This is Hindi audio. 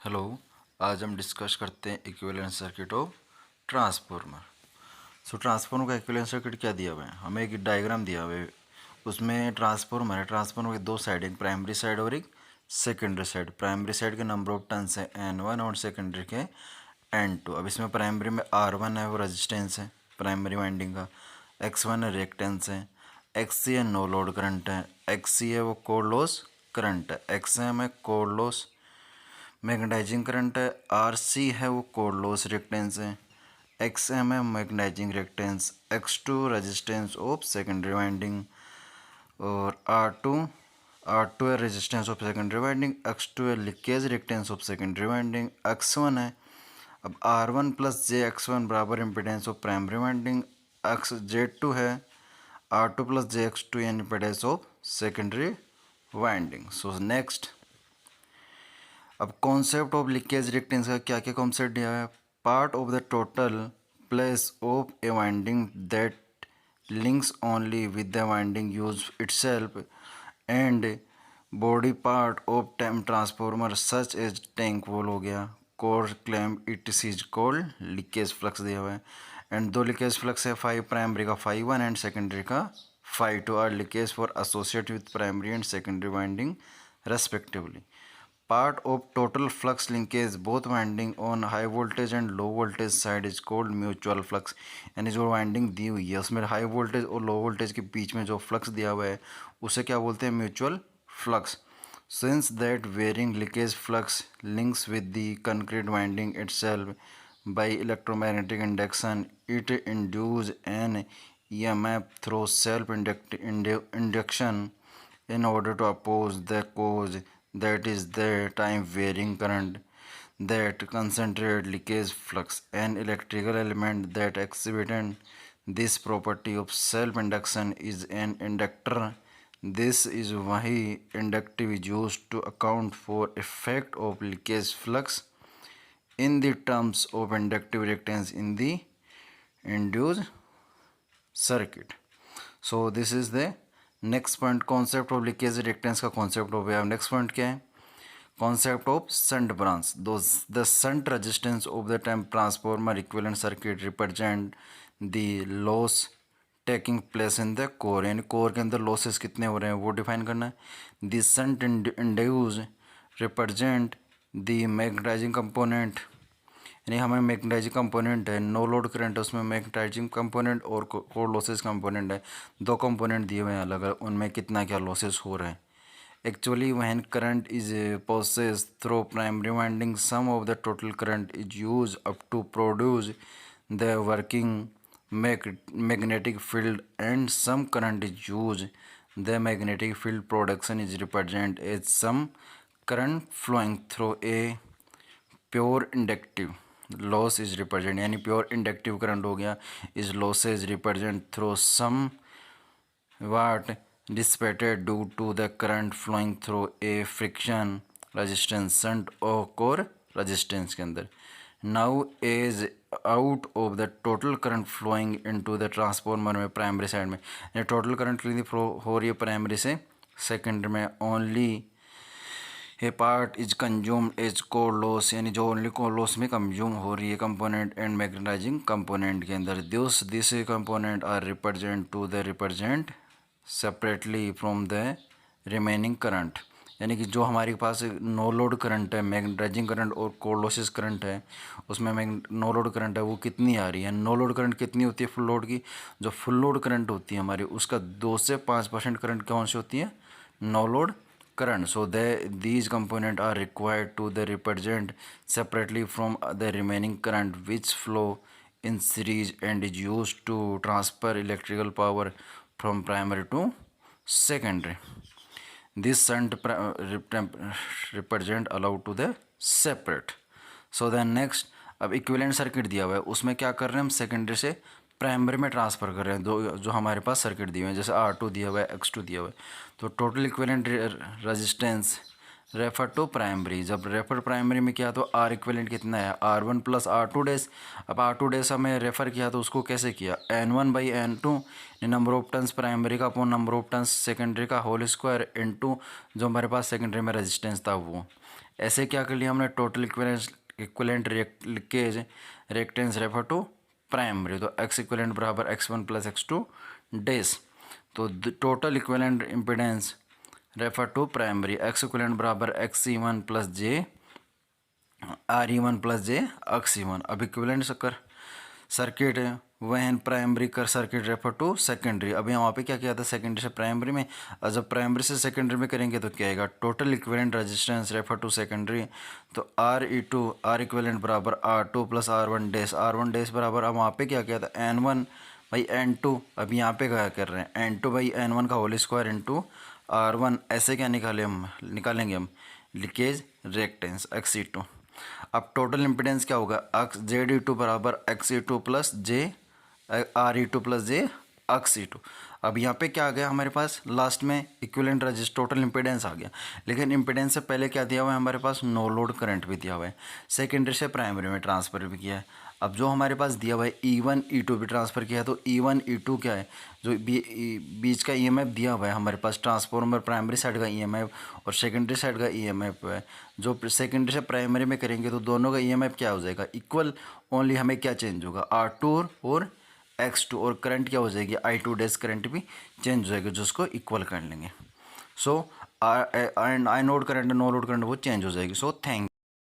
हेलो। आज हम डिस्कस करते हैं equivalent circuit of transformer. Transformer का इक्विवेलेंट सर्किट क्या दिया हुआ है, हमें एक डायग्राम दिया हुआ है। उसमें ट्रांसफार्मर है, ट्रांसफार्मर के दो साइड, एक प्राइमरी साइड और एक सेकेंडरी साइड। प्राइमरी साइड के नंबर ऑफ टर्न्स है N1 और सेकेंडरी के N2। अब इसमें प्राइमरी में R1 है, वो रेजिस्टेंस है प्राइमरी वाइंडिंग का। X1 है, रिएक्टेंस है। XC है, नो लोड करंट है। XC है वो कोर लॉस करंट है। XM है कोर लॉस मैग्नेटाइजिंग करंट है। RC है वो कोर लॉस रिएक्टेंस है। XM है magnetising reactance. X2 resistance of secondary winding और R2 है resistance of secondary winding. X2 है leakage reactance of secondary winding. X1 है, अब R1 प्लस जे X1 बराबर impedance of primary winding. Z2 है R2 प्लस जे X2 यानी impedance of secondary winding. So next, अब कॉन्सेप्ट ऑफ लीकेज रिएक्टेंस का क्या क्या कॉन्सेप्ट दिया है। Part of the total place of a winding that links only with the winding use itself and body part of time transformer such as tank wall हो गया, core clamp it is called leakage flux दिया हुआ है। एंड दो लीकेज फ्लक्स है, फाइव प्राइमरी का φ1 एंड सेकेंडरी का φ2 are leakage for associate with primary and secondary winding respectively. Part of total flux linkage both winding on high voltage and low voltage side is called mutual flux। यानी जो वाइंडिंग दी हुई है उसमें हाई वोल्टेज और लो वोल्टेज के बीच में जो फ्लक्स दिया हुआ है उसे क्या बोलते हैं, mutual flux. Since that varying leakage flux links with the concrete winding itself by electromagnetic induction, it induces an EMF through self-induction in order to oppose the cause, that is the time varying current that concentrate leakage flux. An electrical element that exhibits this property of self induction is an inductor. This is why inductive is used to account for effect of leakage flux in the terms of inductive reactance in the induced circuit. So this is the next point, concept of leakage reactance का concept हो गया। next point क्या है, concept of shunt branch। The shunt resistance of the temp transformer equivalent circuit represent the loss taking place in the core, यानी core के अंदर losses कितने हो रहे हैं वो डिफाइन करना है। The shunt induce represent the magnetizing component, यानी हमें मैग्नेटाइजिंग कंपोनेंट है, नो लोड करंट है उसमें मैग्नेटाइजिंग कंपोनेंट और कोर लॉसेस कंपोनेंट है। दो कंपोनेंट दिए हुए हैं अलग अलग, उनमें कितना क्या लॉसेस हो रहे हैं। Actually when current is process through primary winding, some of the total current is use up to produce the working magnetic field and some current is used. The magnetic field production is represented as some current flowing through a pure inductive loss is represented, यानी प्योर इंडक्टिव करंट हो गया। इस losses represent through some watt dissipated due to the current flowing through a friction resistance shunt और core resistance के अंदर। Now is out of the total current flowing into the transformer में प्राइमरी साइड में, यानी टोटल करंट कितनी फ्लो हो रही है प्राइमरी से सेकेंडरी में, only a part is consume as core loss, यानी जो ओनली कोर लॉस में कंज्यूम हो रही है कंपोनेंट एंड मैग्नेटाइजिंग कंपोनेंट के अंदर। This component are represent to the represent separately from the remaining current, यानी कि जो हमारे पास नो लोड करंट है, मैग्नेटाइजिंग करंट और कोर लॉसेस करंट है, उसमें नो लोड करंट है वो कितनी आ रही है। नो लोड करंट कितनी होती है फुल लोड की, जो फुल लोड करंट होती है हमारी उसका 2 से 5% करंट कौन सी होती है, no load current. So these components are required to the represent separately from the remaining current which flow in series and is used to transfer electrical power from primary to secondary. This shunt represent allowed to the separate. So then next, अब इक्विवेलेंट सर्किट दिया हुआ है उसमें क्या कर रहे हैं हम, सेकेंडरी से प्राइमरी में ट्रांसफ़र कर रहे हैं। जो हमारे पास सर्किट दिए हुए हैं, जैसे R2 दिया हुआ है, X2 दिया हुआ है, तो total equivalent resistance refer to primary. जब रेफर प्राइमरी में किया तो R इक्विवेलेंट कितना है, R1 प्लस R2 डेज। अब R2 डेज हमें रेफ़र किया तो उसको कैसे किया, N1/N2 number of turns primary का upon number of turns secondary का होल स्क्वायर इनटू जो हमारे पास सेकेंडरी में रेजिस्टेंस था वो। ऐसे क्या कर लिया हमने, total equivalent leakage reactance refer to primary, तो एक्स इक्विवेलेंट बराबर x1 प्लस x2 डेज, तो total equivalent impedance refer to primary X equivalent बराबर XE1 plus J RE1 plus J XE1। अब इक्विवेलेंट सर्किट वहन प्राइमरी कर सर्किट रेफर टू सेकेंडरी। अभी यहाँ पे क्या किया था, सेकेंडरी से प्राइमरी में, और जब प्राइमरी से सेकेंडरी में करेंगे तो क्या आएगा, total equivalent resistance refer to secondary, तो RE2 R इक्विवेलेंट बराबर R2 प्लस R1 डेस, R1 डेस बराबर, अब वहाँ पे क्या किया था N1 बाई N2, अब यहाँ पे क्या कर रहे हैं N2 बाई N1 का होल स्क्वायर इंटू R1, ऐसे क्या निकालेंगे हम लीकेज रिएक्टेंस XE2। अब टोटल इम्पिडेंस क्या होगा, ZE2 बराबर XE2 प्लस जे RE2 प्लस जे XE2। अब यहाँ पे क्या आ गया हमारे पास, लास्ट में इक्विवेलेंट रजिस्टर टोटल इम्पिडेंस आ गया, लेकिन इम्पिडेंस से पहले क्या दिया हुआ है हमारे पास, नो लोड करंट भी दिया हुआ है, सेकेंडरी से प्राइमरी में ट्रांसफ़र भी किया है। अब जो हमारे पास दिया हुआ है E1 E2 भी ट्रांसफ़र किया है, तो E1 E2 क्या है, जो बीच का EMF दिया हुआ है हमारे पास, ट्रांसफॉर्मर प्राइमरी साइड का EMF और सेकेंडरी साइड का EMF है, जो सेकेंडरी से प्राइमरी में करेंगे तो दोनों का EMF क्या हो जाएगा, इक्वल, ओनली हमें क्या चेंज होगा, R2 और X2, और करंट क्या हो जाएगी, I2 डैश करंट भी चेंज हो जाएगी, जिसको इक्वल कर लेंगे। So I naught current no load current वो चेंज हो जाएगी। So thank